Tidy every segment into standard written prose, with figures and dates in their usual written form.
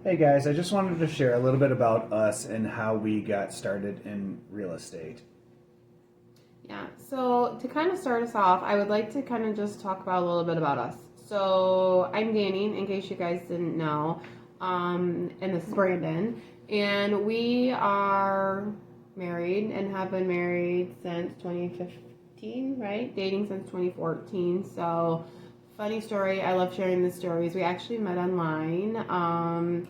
Hey guys, I just wanted to share a little bit about us and how we got started in real estate. Yeah, so to kind of start us off, I would like to kind of just talk about a little bit about us. So I'm Danny, in case you guys didn't know, and this is Brandon, and we are married and have been married since 2015, right? Dating since 2014. So funny story. I love sharing the stories. We actually met online.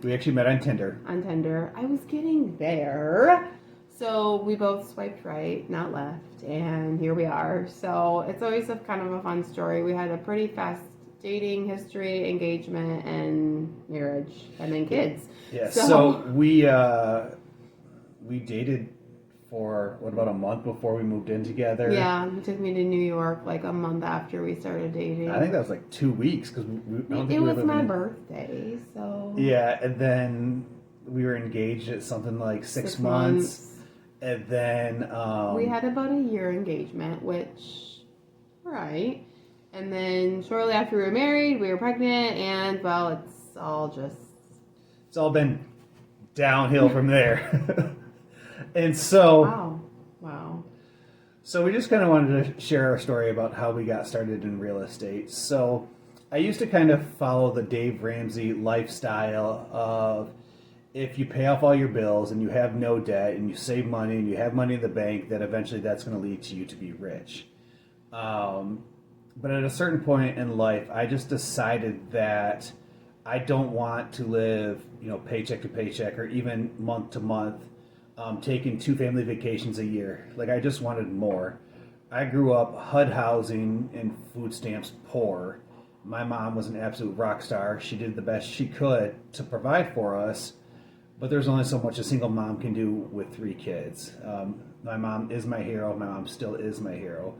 We actually met on Tinder. On Tinder. I was getting there. So we both swiped right, not left, and here we are. So it's always a kind of a fun story. We had a pretty fast dating history, engagement, and marriage, and then kids. Yeah. So we dated for about a month before we moved in together. Yeah, he took me to New York like a month after we started dating. I think that was like 2 weeks because it was my birthday, so yeah, and then we were engaged at something like 6 months. And then we had about a year engagement, which, right. And then shortly after we were married, we were pregnant, and well, it's all been downhill from there. And so, wow. So we just kind of wanted to share our story about how we got started in real estate. So I used to kind of follow the Dave Ramsey lifestyle of if you pay off all your bills and you have no debt and you save money and you have money in the bank, that eventually that's going to lead to you to be rich. But at a certain point in life, I just decided that I don't want to live, paycheck to paycheck or even month to month, taking 2 family vacations a year. Like, I just wanted more. I grew up HUD housing and food stamps poor. My mom was an absolute rock star. She did the best she could to provide for us. But there's only so much a single mom can do with 3 kids. My mom is my hero. My mom still is my hero.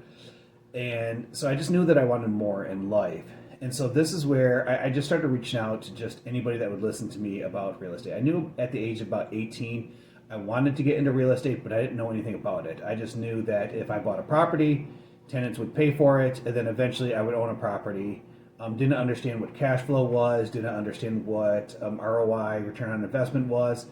And so I just knew that I wanted more in life. And so this is where I just started reaching out to just anybody that would listen to me about real estate. I knew at the age of about 18, I wanted to get into real estate, but I didn't know anything about it. I just knew that if I bought a property, tenants would pay for it, and then eventually I would own a property. Didn't understand what cash flow was, didn't understand what ROI, return on investment was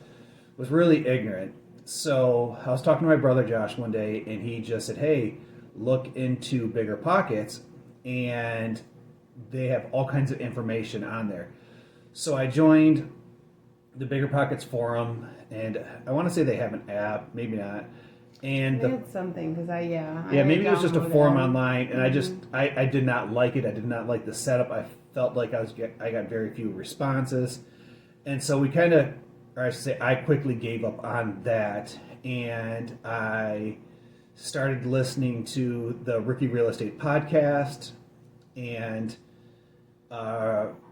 really ignorant. So I was talking to my brother Josh one day, and he just said, hey, look into Bigger Pockets, and they have all kinds of information on there. So I joined the Bigger Pockets forum, and I want to say they have an app, maybe not. And they had something because maybe it was just a forum online, and I did not like it. I did not like the setup. I felt like I got very few responses, and so I quickly gave up on that, and I started listening to the Rookie Real Estate podcast, and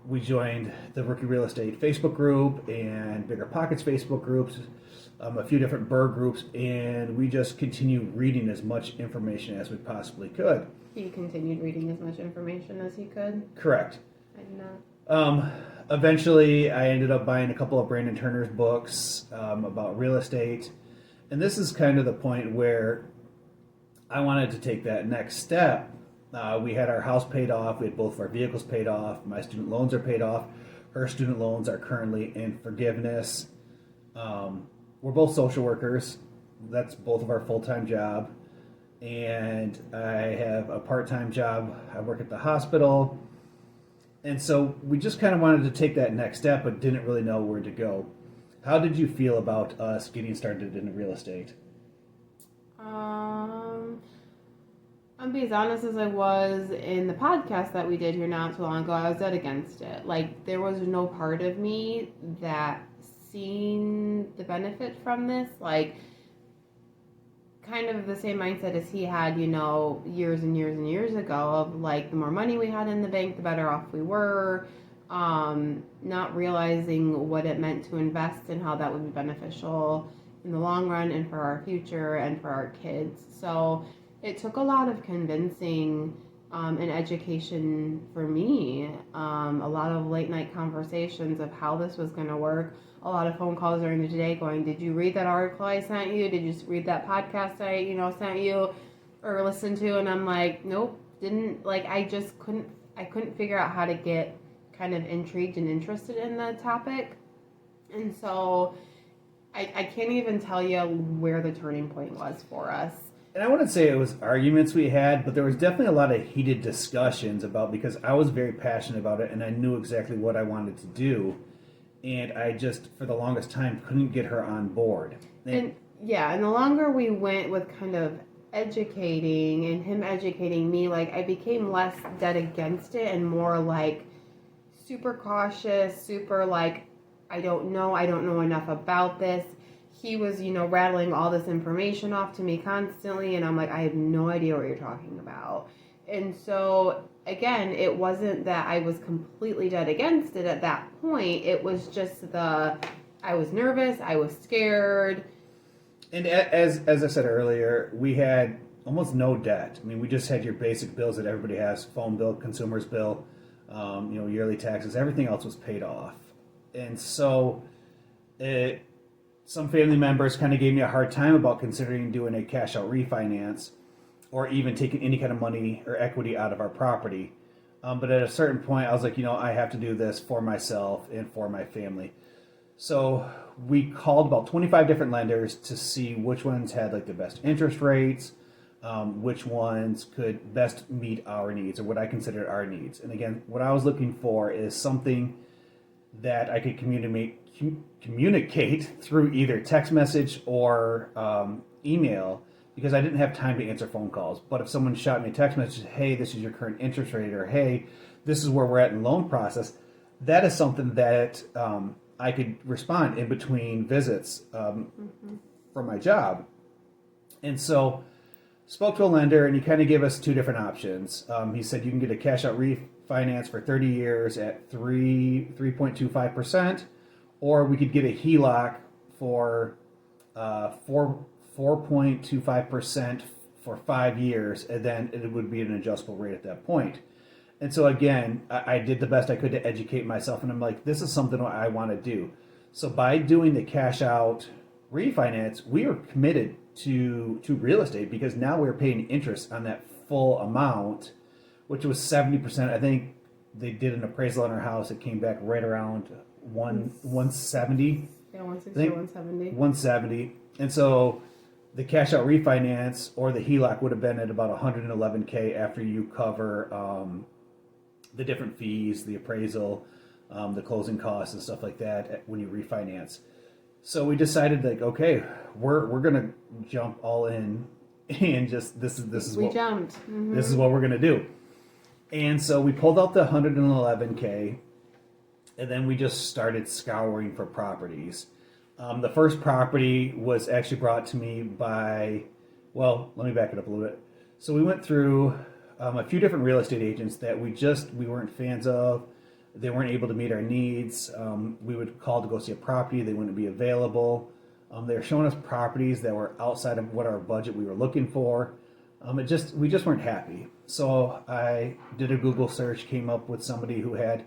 we joined the Rookie Real Estate Facebook group and Bigger Pockets Facebook groups, a few different Burr groups, and we just continued reading as much information as we possibly could. He continued reading as much information as he could? Correct. I did not. Eventually, I ended up buying a couple of Brandon Turner's books about real estate, and this is kind of the point where I wanted to take that next step. We had our house paid off. We had both of our vehicles paid off. My student loans are paid off. Her student loans are currently in forgiveness. We're both social workers. That's both of our full-time job. And I have a part-time job. I work at the hospital. And so we just kind of wanted to take that next step, but didn't really know where to go. How did you feel about us getting started in real estate? I'll be as honest as I was in the podcast that we did here not too long ago. I was dead against it. Like, there was no part of me that seen the benefit from this. Like, kind of the same mindset as he had, years and years and years ago of, like, the more money we had in the bank, the better off we were. Not realizing what it meant to invest and how that would be beneficial in the long run and for our future and for our kids. So it took a lot of convincing and education for me. A lot of late night conversations of how this was going to work. A lot of phone calls during the day going, did you read that article I sent you? Did you read that podcast I, sent you or listened to? And I'm like, nope, didn't. Like, I couldn't figure out how to get kind of intrigued and interested in the topic. And so I can't even tell you where the turning point was for us. And I wouldn't say it was arguments we had, but there was definitely a lot of heated discussions about, because I was very passionate about it and I knew exactly what I wanted to do. And I just, for the longest time, couldn't get her on board. And the longer we went with kind of educating and him educating me, like I became less dead against it and more like super cautious, super like, I don't know enough about this. He was, rattling all this information off to me constantly, and I'm like, I have no idea what you're talking about. And so, again, it wasn't that I was completely dead against it at that point. It was just I was nervous, I was scared. And as I said earlier, we had almost no debt. I mean, we just had your basic bills that everybody has: phone bill, consumer's bill, yearly taxes. Everything else was paid off. And so, some family members kind of gave me a hard time about considering doing a cash out refinance, or even taking any kind of money or equity out of our property. But at a certain point, I was like, I have to do this for myself and for my family. So we called about 25 different lenders to see which ones had like the best interest rates, which ones could best meet our needs, or what I considered our needs. And again, what I was looking for is something that I could communicate through either text message or email, because I didn't have time to answer phone calls. But if someone shot me a text message, hey, this is your current interest rate, or hey, this is where we're at in the loan process, that is something that I could respond in between visits for my job. And so spoke to a lender, and he kind of gave us two different options. He said you can get a cash out refinance for 30 years at 3.25%, or we could get a HELOC for 4.25% for 5 years, and then it would be an adjustable rate at that point. And so again, I did the best I could to educate myself, and I'm like, this is something I want to do. So by doing the cash out refinance, we were committed to real estate, because now we're paying interest on that full amount, which was 70%. I think they did an appraisal on our house. It came back right around 170. Yeah, 160 or 170. 170. And so the cash out refinance or the HELOC would have been at about 111K after you cover the different fees, the appraisal, the closing costs and stuff like that when you refinance. So we decided, like, okay, we're gonna jump all in, and just this is we jumped. Mm-hmm. This is what we're gonna do. And so we pulled out the 111K, and then we just started scouring for properties. The first property was actually brought to me by, well, let me back it up a little bit. So we went through a few different real estate agents that we weren't fans of. They weren't able to meet our needs. We would call to go see a property. They wouldn't be available. They were showing us properties that were outside of what our budget we were looking for. We just weren't happy. So I did a Google search, came up with somebody who had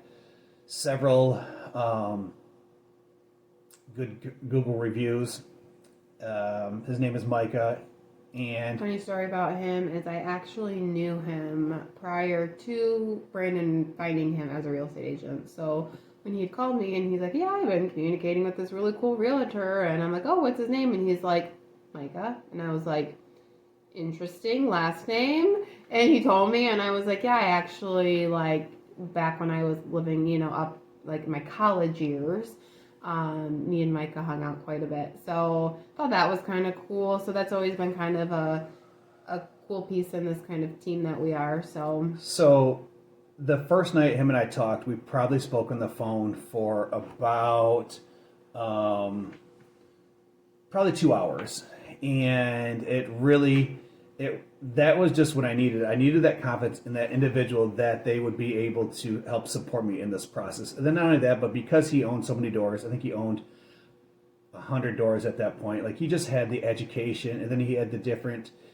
several good Google reviews. His name is Micah. And funny story about him is I actually knew him prior to Brandon finding him as a real estate agent. So when he had called me and he's like, yeah, I've been communicating with this really cool realtor, and I'm like, oh, what's his name? And he's like, Micah. And I was like, interesting last name. And he told me, and I was like, yeah, I actually, like, back when I was living, up like my college years, me and Micah hung out quite a bit. So I thought that was kind of cool. So that's always been kind of a cool piece in this kind of team that we are. So the first night him and I talked, we probably spoke on the phone for about probably 2 hours. And that was just what I needed. I needed that confidence in that individual that they would be able to help support me in this process. And then not only that, but because he owned so many doors, I think he owned 100 doors at that point. Like, he just had the education, and then he had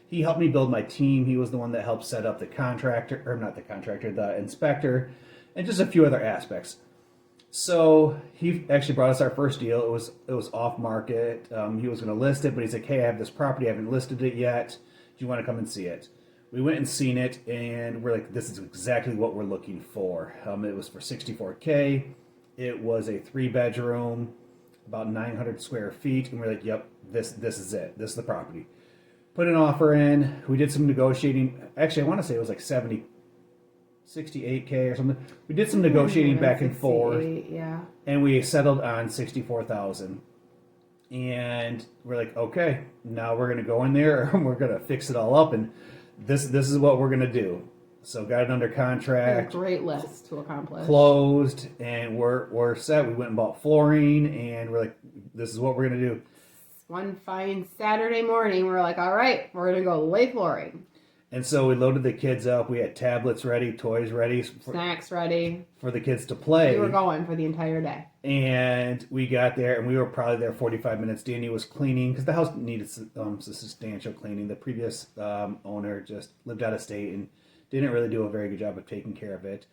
he helped me build my team. He was the one that helped set up the inspector, and just a few other aspects. So he actually brought us our first deal. It was off market. He was going to list it, but he's like, hey, I have this property. I haven't listed it yet. Do you want to come and see it? We went and seen it, and we're like, this is exactly what we're looking for. It was for $64K. It was a 3-bedroom. about 900 square feet, and we're like, yep, this is it. This is the property. Put an offer in. We did some negotiating. Actually, I want to say it was like 68K or something. We did some negotiating back and forth, yeah. and we settled on 64,000. And we're like, okay, now we're gonna go in there and we're gonna fix it all up, and this is what we're gonna do. So got it under contract, A great list to accomplish. closed, and we're set. We went and bought flooring, and we're like, this is what we're gonna do. One fine Saturday morning, we're like, all right, we're gonna go lay flooring. And so we loaded the kids up. We had tablets ready, toys ready, Snacks ready. for the kids to play. We were going for the entire day. And we got there, and we were probably there 45 minutes. Danny was cleaning because the house needed some substantial cleaning. The previous owner just lived out of state and didn't really do a very good job of taking care of it.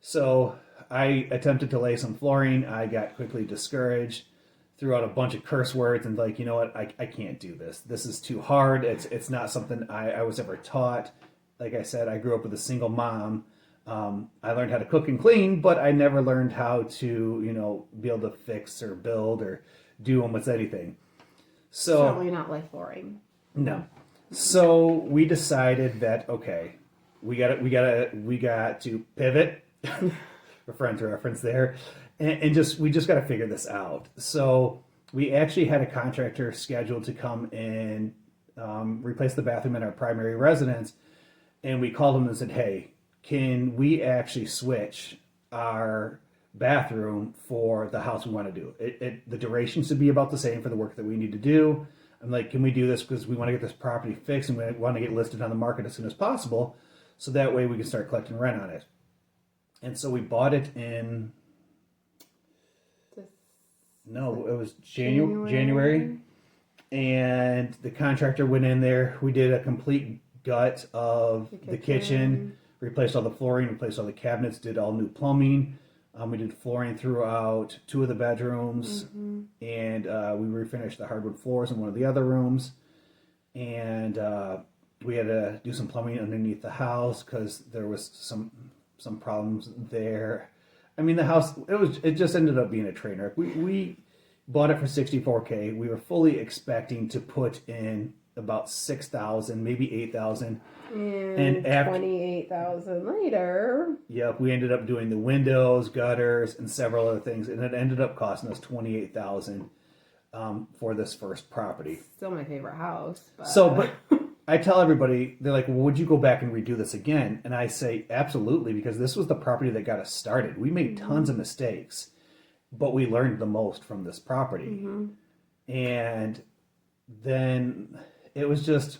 So I attempted to lay some flooring. I got quickly discouraged, threw out a bunch of curse words, and like, you know what, I can't do this. This is too hard. It's not something I was ever taught. Like I said, I grew up with a single mom. I learned how to cook and clean, but I never learned how to, be able to fix or build or do almost anything. So Certainly not lay flooring. no. So we decided that, okay, we got to pivot. A friend's reference there, and we just got to figure this out. So we actually had a contractor scheduled to come and replace the bathroom in our primary residence, and we called them and said, hey, can we actually switch our bathroom for the house we want to do? The duration should be about the same for the work that we need to do. I'm like, can we do this because we want to get this property fixed and we want to get listed on the market as soon as possible, so that way we can start collecting rent on it. And so we bought it in, no, it was January. And the contractor went in there. We did a complete gut of the kitchen, replaced all the flooring, replaced all the cabinets, did all new plumbing. We did flooring throughout 2 of the bedrooms, and we refinished the hardwood floors in one of the other rooms. And we had to do some plumbing underneath the house because there was some problems there. I mean, the house, it just ended up being a train wreck. We bought it for $64K. We were fully expecting to put in about $6,000, maybe $8,000. And after 28,000 later. Yep, we ended up doing the windows, gutters, and several other things, and it ended up costing us $28,000 for this first property. Still my favorite house. But I tell everybody, they're like, well, would you go back and redo this again? And I say, absolutely, because this was the property that got us started. We made tons of mistakes, but we learned the most from this property. And then it was just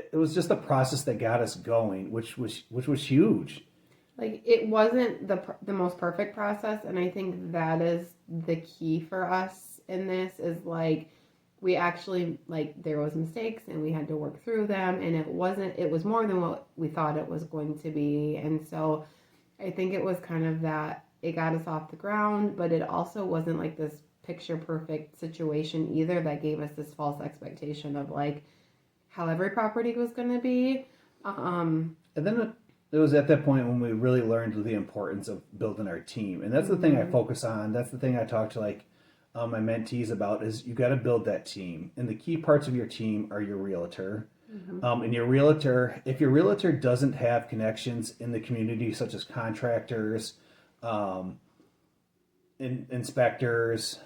the process that got us going, which was huge. Like, it wasn't the most perfect process, and I think that is the key for us in this, is like, we actually, like, there was mistakes and we had to work through them, and it was more than what we thought it was going to be. And so I think it was kind of that it got us off the ground, but it also wasn't like this picture perfect situation either that gave us this false expectation of like how every property was going to be. And then it was at that point when we really learned the importance of building our team. And that's the thing I focus on. That's the thing I talk to like my mentees about, is you got to build that team. And the key parts of your team are your realtor. And your realtor, if your realtor doesn't have connections in the community, such as contractors, inspectors,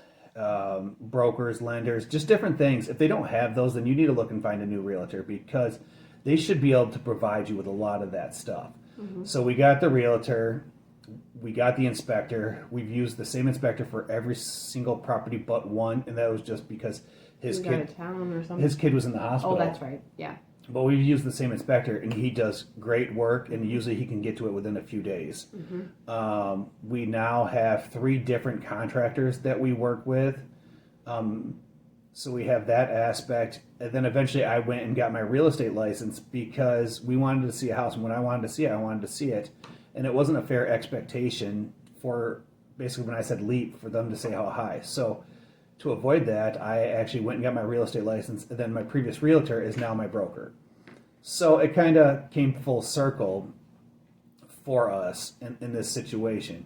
brokers, lenders, just different things. If they don't have those, then you need to look and find a new realtor, because they should be able to provide you with a lot of that stuff. So we got the realtor, we got the inspector. We've used the same inspector for every single property but one, and that was just because his kid, out of town or something. His kid was in the hospital. Oh, that's right. Yeah. But we've used the same inspector, and he does great work, and usually he can get to it within a few days. We now have 3 different contractors that we work with. So we have that aspect. And then eventually I went and got my real estate license because we wanted to see a house. And when I wanted to see it, I wanted to see it. And it wasn't a fair expectation for, basically when I said leap, for them to say how high. So to avoid that, I actually went and got my real estate license. And then my previous realtor is now my broker. So it kind of came full circle for us in this situation.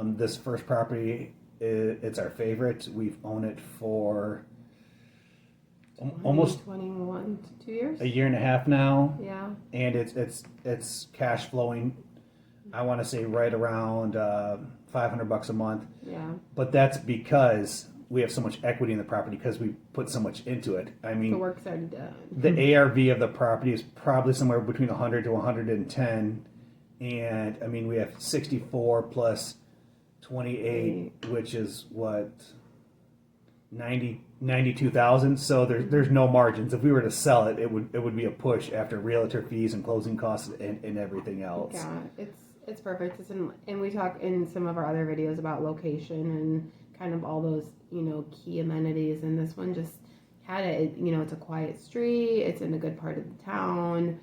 This first property, it's our favorite. We've owned it for almost 21 to 2 years. a year and a half now, Yeah. and it's cash flowing. I want to say right around $500 a month. Yeah. But that's because we have so much equity in the property because we put so much into it. I The mean, work's already done. the ARV of the property is probably somewhere between 100 to 110, and I mean we have 64 plus 28, which is what 92,000. So there's no margins. If we were to sell it, it would be a push after realtor fees and closing costs and everything else. Yeah, it's perfect. And we talk in some of our other videos about location and kind of all those, key amenities. And this one just had it. It's a quiet street. It's in a good part of the town.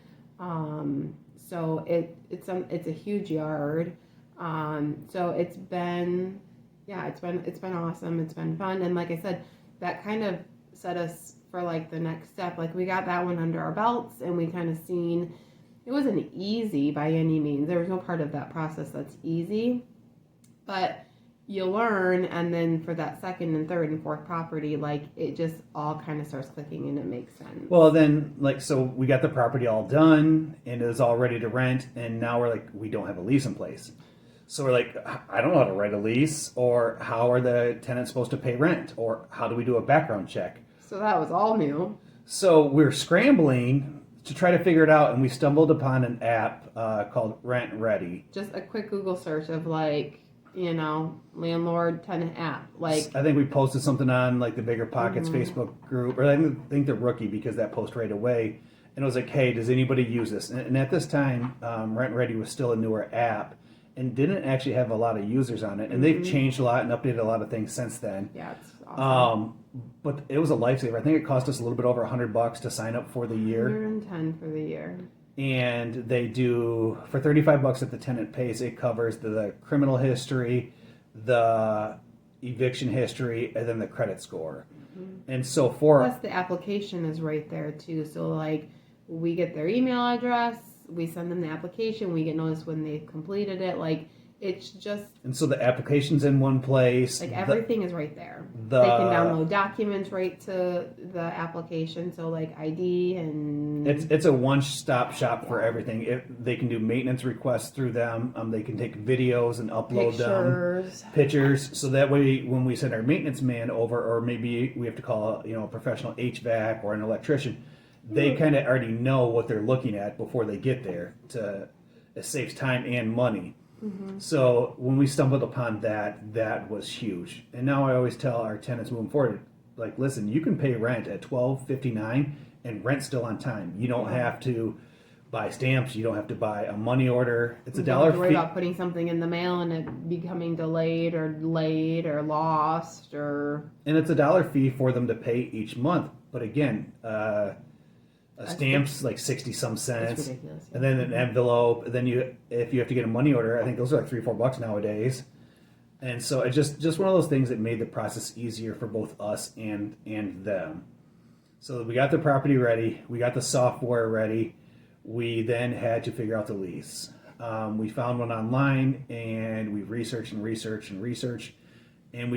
So it's a huge yard. So it's been awesome. It's been fun. And like I said, that kind of set us for like the next step. Like we got that one under our belts and we kind of seen. It wasn't easy by any means. There was no part of that process that's easy, but you learn, and then for that second and third and fourth property, like it just all kind of starts clicking and it makes sense. Well, then, so we got the property all done and it was all ready to rent, and now we're like, we don't have a lease in place. So we're like, I don't know how to write a lease, or how are the tenants supposed to pay rent, or how do we do a background check? So that was all new. So we're scrambling to try to figure it out, and we stumbled upon an app called Rent Ready. Just a quick Google search of landlord tenant app. Like I think we posted something on like the Bigger Pockets Facebook group, or I think the Rookie, because that post right away, and it was like, hey, does anybody use this? And at this time, Rent Ready was still a newer app and didn't actually have a lot of users on it, and they've changed a lot and updated a lot of things since then. Yeah, it's awesome. But it was a lifesaver. I think it cost us a little bit over $100 to sign up for the year. 110 for the year. And they do, for $35 at the tenant pays, it covers the criminal history, the eviction history, and then the credit score. And so Plus the application is right there too. So like we get their email address, we send them the application, we get notice when they've completed it. Like it's just, and so the application's in one place. like everything is right there. They can download documents right to the application. So like ID and it's a one-stop shop for everything. They can do maintenance requests through them. They can take videos and upload pictures. So that way, when we send our maintenance man over, or maybe we have to call a professional HVAC or an electrician, they kind of already know what they're looking at before they get there. It saves time and money. So when we stumbled upon that was huge. And now I always tell our tenants moving forward, like, listen, you can pay rent at $12.59 and rent still on time. You don't have to buy stamps. You don't have to buy a money order. It's $1 fee. You don't have to worry about putting something in the mail and it becoming delayed or late or lost or. And it's $1 fee for them to pay each month. But again, a stamp's like 60 some cents. It's ridiculous. And then an envelope. And then if you have to get a money order, I think those are like $3-4 nowadays. And so it's just one of those things that made the process easier for both us and them. So we got the property ready. We got the software ready. We then had to figure out the lease. We found one online, and we researched, and we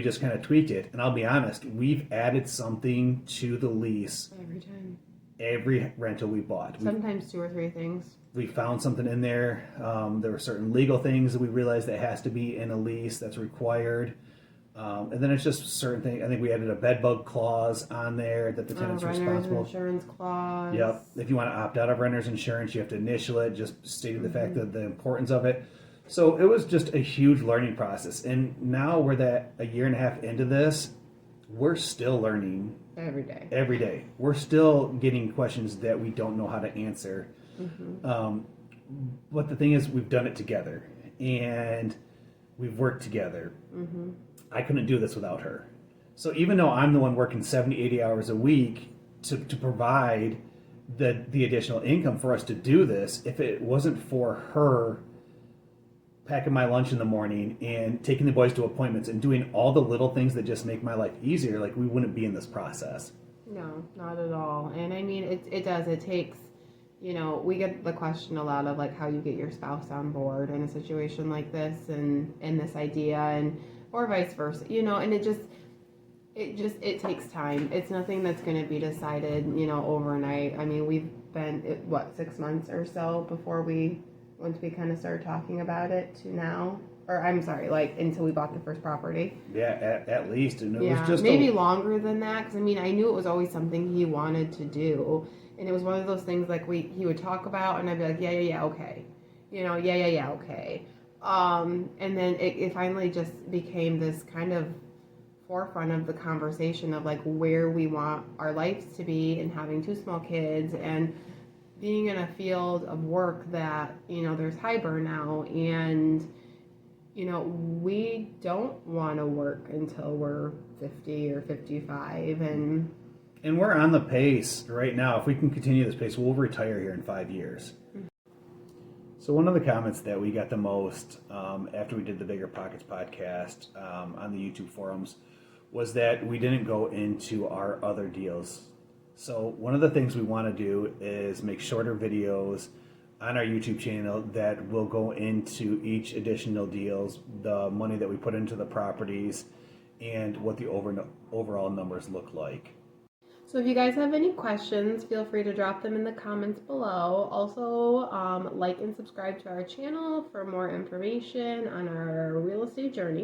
just kind of tweaked it. And I'll be honest, we've added something to the lease Every time. every rental we bought. Sometimes 2 or 3 things. We found something in there. There were certain legal things that we realized that has to be in a lease that's required. And then it's just certain things. I think we added a bed bug clause on there that the tenant's responsible. Insurance clause. Yep. If you want to opt out of renter's insurance, you have to initial it, just stating the fact that the importance of it. So it was just a huge learning process. And now we're a year and a half into this, we're still learning. Every day. We're still getting questions that we don't know how to answer. But the thing is, we've done it together. And we've worked together. I couldn't do this without her. So even though I'm the one working 70, 80 hours a week to provide the additional income for us to do this, if it wasn't for her packing my lunch in the morning and taking the boys to appointments and doing all the little things that just make my life easier, like we wouldn't be in this process. No, not at all. And I mean, it does. It takes, we get the question a lot of like how you get your spouse on board in a situation like this and this idea. And or vice versa, and it takes time. It's nothing that's going to be decided, overnight. I mean, we've been, 6 months or so once we kind of started talking about it to now, or I'm sorry, like until we bought the first property. Yeah, at least. And it was Yeah, just maybe longer than that, because I mean, I knew it was always something he wanted to do, and it was one of those things like he would talk about, and I'd be like, yeah, okay, yeah, okay, and then it finally just became this kind of forefront of the conversation of like where we want our lives to be, and having two small kids, and being in a field of work that there's high burnout, and we don't want to work until we're 50 or 55, and we're on the pace right now. If we can continue this pace, we'll retire here in 5 years. So one of the comments that we got the most after we did the Bigger Pockets podcast on the YouTube forums was that we didn't go into our other deals. So one of the things we want to do is make shorter videos on our YouTube channel that will go into each additional deals, the money that we put into the properties, and what the overall numbers look like. so if you guys have any questions, feel free to drop them in the comments below. Also, like and subscribe to our channel for more information on our real estate journey.